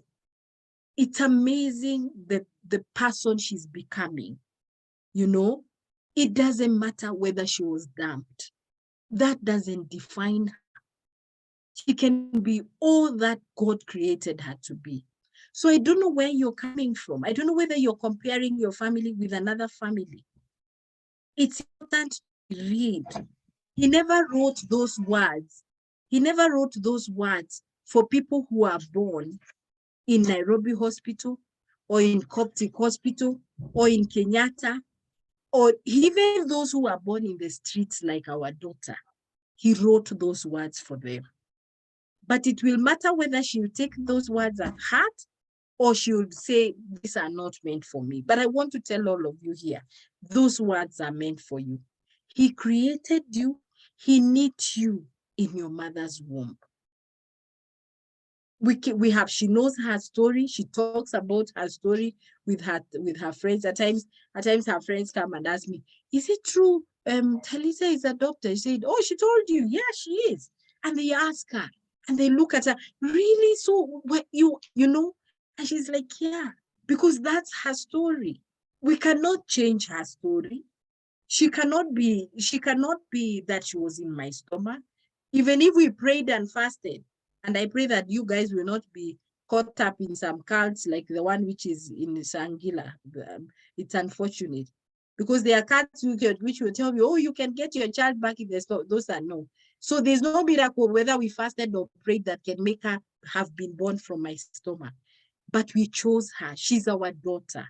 it's amazing the person she's becoming. You know, it doesn't matter whether she was dumped. That doesn't define her. She can be all that God created her to be. So I don't know where you're coming from. I don't know whether you're comparing your family with another family. It's important to read. He never wrote those words. He never wrote those words for people who are born in Nairobi Hospital or in Coptic Hospital or in Kenyatta, or even those who are born in the streets like our daughter. He wrote those words for them. But it will matter whether she will take those words at heart or she would say, these are not meant for me. But I want to tell all of you here, those words are meant for you. He created you. He knit you in your mother's womb. She knows her story. She talks about her story with her friends. At times her friends come and ask me, is it true Talisa is adopted? She said, oh, she told you. Yeah, she is. And they ask her and they look at her, really? So what you know? And she's like, yeah, because that's her story. We cannot change her story. She cannot be that she was in my stomach. Even if we prayed and fasted, and I pray that you guys will not be caught up in some cults like the one which is in Sangila. It's unfortunate. Because there are cults which will tell you, oh, you can get your child back in the store. Those are no. So there's no miracle whether we fasted or prayed that can make her have been born from my stomach. But we chose her. She's our daughter.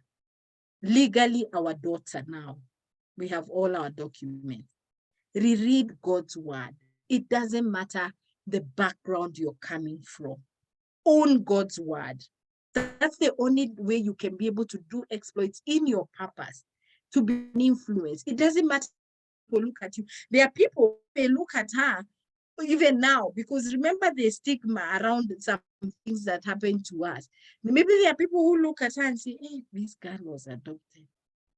Legally our daughter now. We have all our documents. Reread God's word. It doesn't matter the background you're coming from. Own God's word. That's the only way you can be able to do exploits in your purpose, to be an influence. It doesn't matter if people look at you. There are people who may look at her even now, because remember the stigma around some things that happened to us. Maybe there are people who look at her and say, hey, this girl was adopted.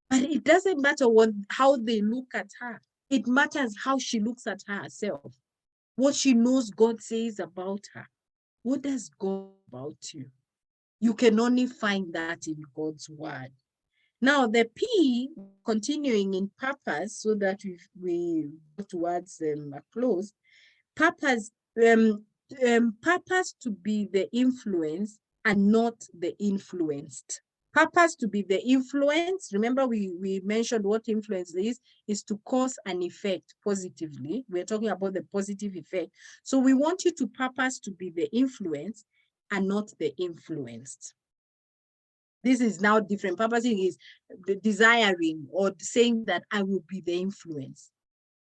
But it doesn't matter how they look at her. It matters how she looks at herself, what she knows God says about her. What does God about you? You can only find that in God's word. Now, the P, continuing in purpose, so that we go towards a close. Purpose, purpose to be the influence and not the influenced. Purpose to be the influence. Remember, we mentioned what influence is to cause an effect positively. We're talking about the positive effect. So we want you to purpose to be the influence and not the influenced. This is now different. Purposing is the desiring or saying that I will be the influence.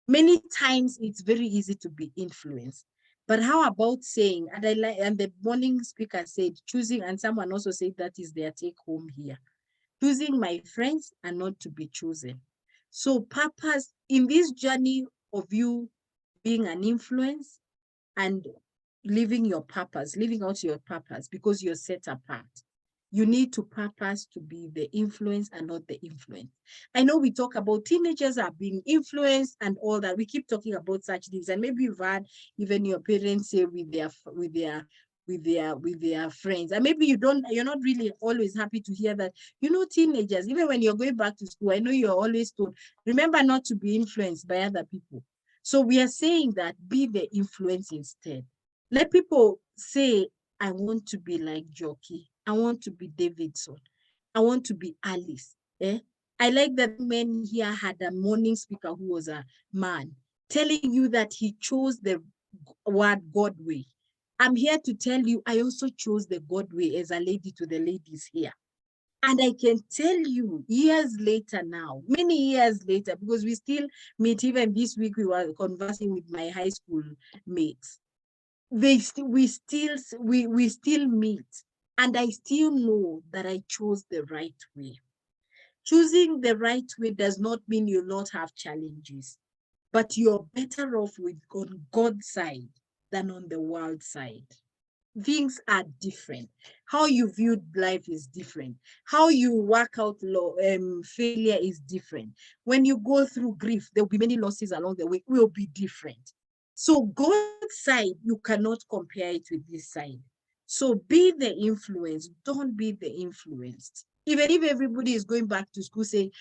Many times it's very easy to be influenced. But how about saying, and the morning speaker said, choosing, and someone also said that is their take home here, choosing my friends and not to be chosen. So purpose in this journey of you being an influence and living your purpose, living out your purpose because you're set apart. You need to purpose to be the influence and not the influence. I know we talk about teenagers are being influenced and all that. We keep talking about such things, and maybe you've had even your parents say with their friends, and maybe you're not really always happy to hear that. You know, teenagers, even when you're going back to school, I know you're always told, remember not to be influenced by other people. So we are saying that be the influence instead. Let people say, I want to be like Jockey. I want to be Davidson. I want to be Alice. I like that men here had a morning speaker who was a man telling you that he chose the word God way. I'm here to tell you, I also chose the God way as a lady to the ladies here. And I can tell you, years later now, many years later, because we still meet, even this week we were conversing with my high school mates. We still meet, and I still know that I chose the right way. Choosing the right way does not mean you'll not have challenges, but you're better off with on God's side than on the world side. Things are different. How you view life is different. How you work out failure is different. When you go through grief, there will be many losses along the way, will be different. So God's side, you cannot compare it with this side. So be the influence, don't be the influenced. Even if everybody is going back to school saying,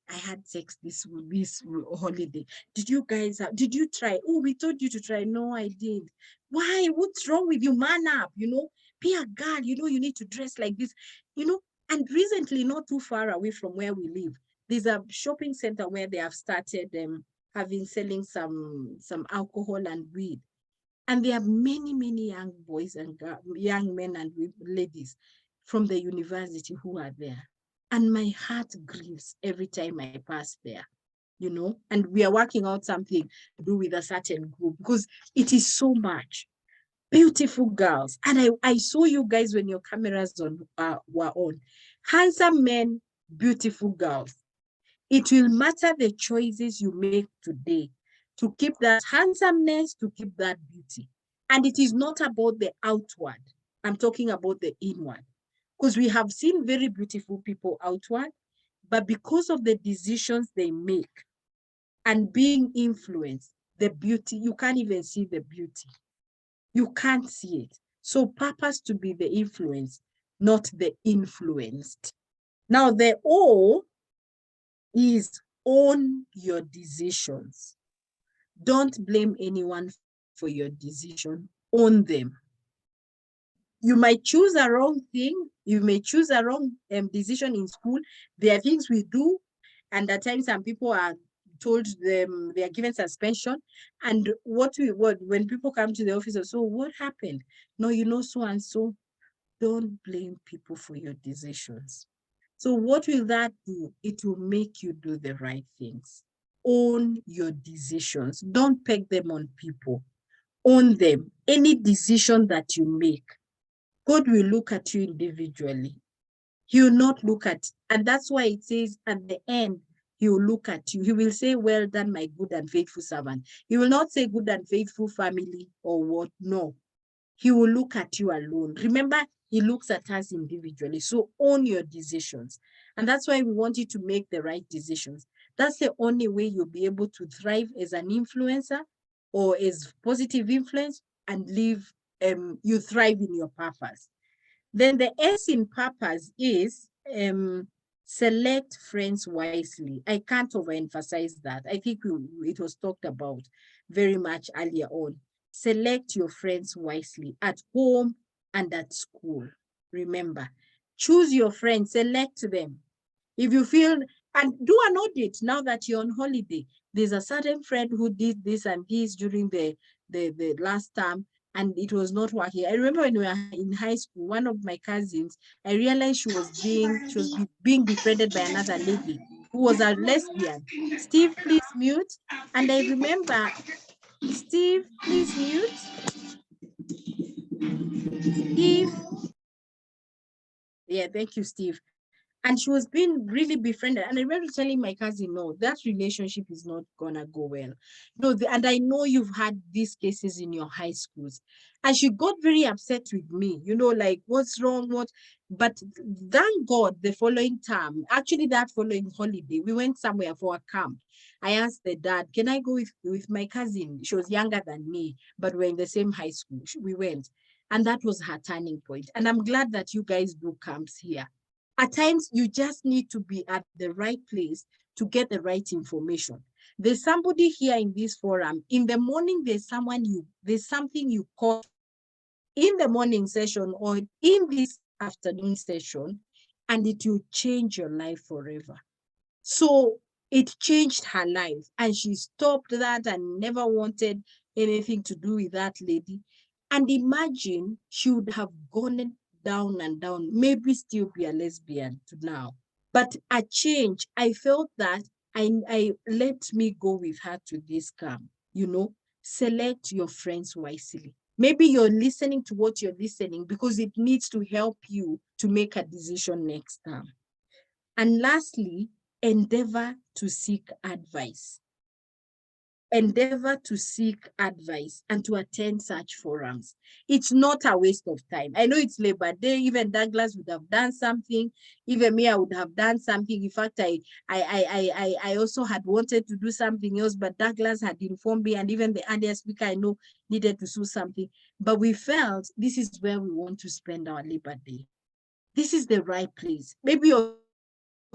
I had sex this holiday. Did you guys did you try? Oh, we told you to try. No, I did. Why? What's wrong with you? Man up, be a girl, you need to dress like this, And recently, not too far away from where we live, there's a shopping center where they have started selling some alcohol and weed. And there are many young boys and young men and ladies from the university who are there. And my heart grieves every time I pass there, and we are working out something to do with a certain group because it is so much. Beautiful girls. And I saw you guys when your cameras were on. Handsome men, beautiful girls. It will matter the choices you make today to keep that handsomeness, to keep that beauty. And it is not about the outward. I'm talking about the inward. Because we have seen very beautiful people outward, but because of the decisions they make and being influenced, the beauty, you can't even see the beauty. You can't see it. So purpose to be the influence, not the influenced. Now the O is own your decisions. Don't blame anyone for your decision. Own them. You might choose a wrong thing. You may choose a wrong decision in school. There are things we do, and at times some people are told them they are given suspension. And when people come to the office, so what happened? No, so and so. Don't blame people for your decisions. So what will that do? It will make you do the right things. Own your decisions. Don't peg them on people. Own them. Any decision that you make, God will look at you individually. He will not look at, and that's why it says at the end, he will look at you. He will say, well done, my good and faithful servant. He will not say good and faithful family or what. No. He will look at you alone. Remember, he looks at us individually. So own your decisions. And that's why we want you to make the right decisions. That's the only way you'll be able to thrive as an influencer or as positive influence and live, you thrive in your purpose. Then the S in purpose is select friends wisely. I can't overemphasize that. I think it was talked about very much earlier on. Select your friends wisely at home and at school. Remember, choose your friends, select them. If you feel, and do an audit now that you're on holiday. There's a certain friend who did this and this during the last term, and it was not working. I remember when we were in high school, one of my cousins, I realized she was being befriended by another lady who was a lesbian. Steve, please mute. And I remember, Steve, please mute. Steve. Yeah, thank you, Steve. And she was being really befriended. And I remember telling my cousin, no, that relationship is not gonna go well. No, and I know you've had these cases in your high schools. And she got very upset with me, like, what's wrong? But thank God the following term, actually that following holiday, we went somewhere for a camp. I asked the dad, can I go with my cousin? She was younger than me, but we're in the same high school. We went. And that was her turning point. And I'm glad that you guys do camps here. At times, you just need to be at the right place to get the right information. There's somebody here in this forum. In the morning, there's something you caught in the morning session or in this afternoon session, and it will change your life forever. So it changed her life, and she stopped that and never wanted anything to do with that lady. And imagine she would have gone down and down, maybe still be a lesbian to now. But a change, I felt that I let me go with her to this camp, you know, select your friends wisely. Maybe you're listening to what you're listening because it needs to help you to make a decision next time. And lastly, endeavor to seek advice. Endeavor to seek advice and to attend such forums. It's not a waste of time. I know it's Labor Day, even Douglas would have done something, even me, I would have done something. In fact, I also had wanted to do something else, but Douglas had informed me, and even the earlier speaker I know needed to do something. But we felt this is where we want to spend our Labor Day. This is the right place. Maybe you're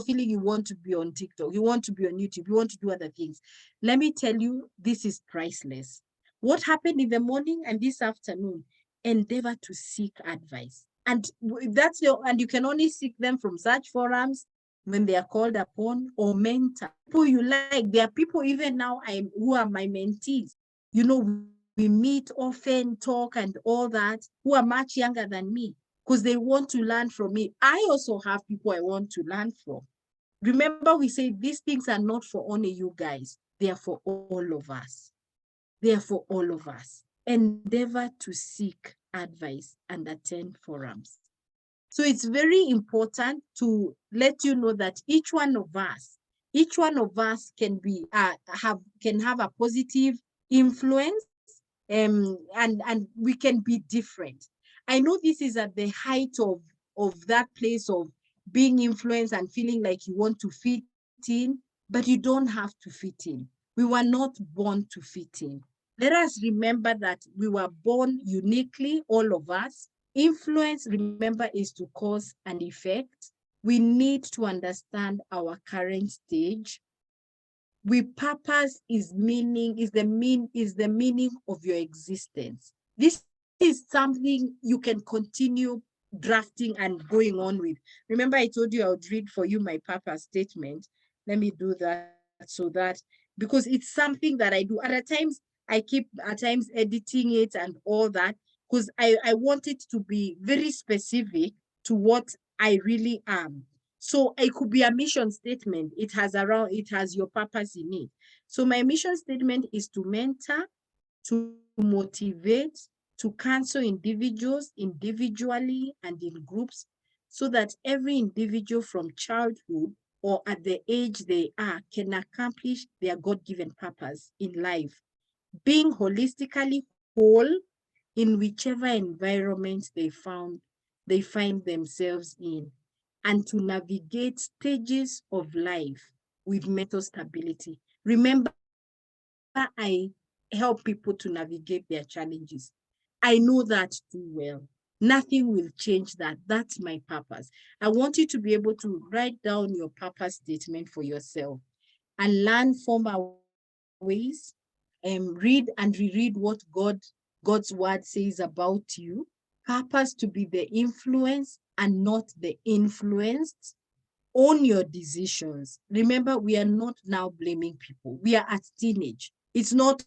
feeling you want to be on TikTok, you want to be on YouTube, you want to do other things. Let me tell you, this is priceless. What happened in the morning and this afternoon, endeavor to seek advice. And that's and you can only seek them from such forums when they are called upon, or mentor. People you like, there are people even now who are my mentees. You know, we meet often, talk and all that, who are much younger than me, because they want to learn from me. I also have people I want to learn from. Remember, we say these things are not for only you guys. They are for all of us. They are for all of us. Endeavor to seek advice and attend forums. So it's very important to let you know that each one of us can be can have a positive influence, and we can be different. I know this is at the height of that place of being influenced and feeling like you want to fit in, but you don't have to fit in. We were not born to fit in. Let us remember that we were born uniquely, all of us. Influence, remember, is to cause and effect. We need to understand our current stage. Purpose is the meaning of your existence. This is something you can continue drafting and going on with. Remember, I told you I would read for you my purpose statement. Let me do that because it's something that I do. At times, I keep editing it and all that, because I want it to be very specific to what I really am. So it could be a mission statement. It has your purpose in it. So my mission statement is to mentor, to motivate, to counsel individuals individually and in groups, so that every individual from childhood or at the age they are can accomplish their God-given purpose in life, being holistically whole in whichever environment they find themselves in, and to navigate stages of life with mental stability. Remember, I help people to navigate their challenges. I know that too well. Nothing will change that. That's my purpose. I want you to be able to write down your purpose statement for yourself and learn from our ways, read and reread what God's word says about you. Purpose to be the influence and not the influenced. Own your decisions. Remember, we are not now blaming people. We are at teenage. It's not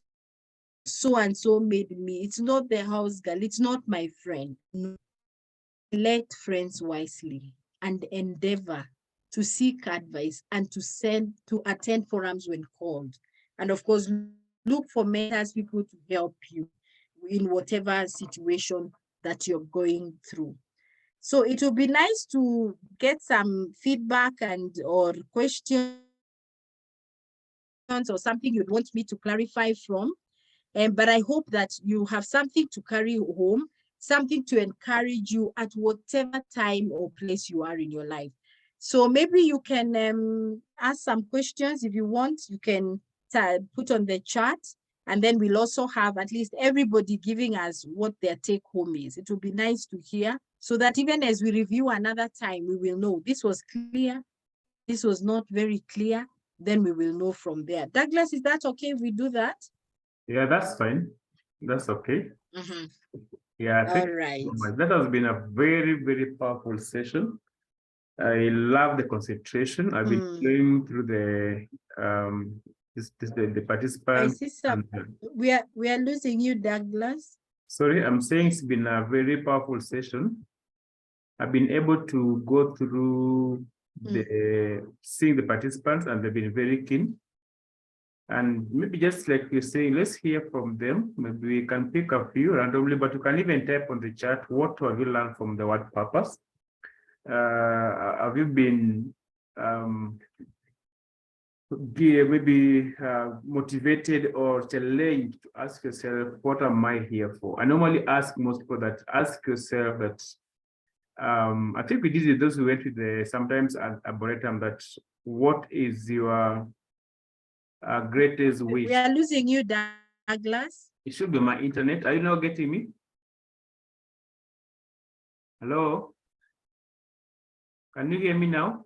so and so made me. It's not the house girl. It's not my friend. No. Select friends wisely and endeavor to seek advice and to attend forums when called. And of course, look for mentors, people to help you in whatever situation that you're going through. So it would be nice to get some feedback or questions or something you'd want me to clarify from. But I hope that you have something to carry home, something to encourage you at whatever time or place you are in your life. So maybe you can ask some questions if you want. You can put on the chat, and then we'll also have at least everybody giving us what their take home is. It will be nice to hear, so that even as we review another time, we will know this was clear, this was not very clear, then we will know from there. Douglas, is that okay if we do that? Yeah, that's fine. That's okay. Mm-hmm. Yeah, thank All right. you so much. That has been a very, very powerful session. I love the concentration. I've been going through the I participants. see some. We are losing you, Douglas. Sorry, I'm saying it's been a very powerful session. I've been able to go through seeing the participants, and they've been very keen. And maybe just like you're saying, let's hear from them. Maybe we can pick a few randomly, but you can even type on the chat, what have you learned from the word purpose? Have you been maybe motivated or challenged to ask yourself, what am I here for? I normally ask most people that ask yourself that, I think we did it, those who went with the sometimes arboretum, that what is your greatest wish? We are losing you, Douglas. It should be my internet. Are you now getting me? Hello? Can you hear me now?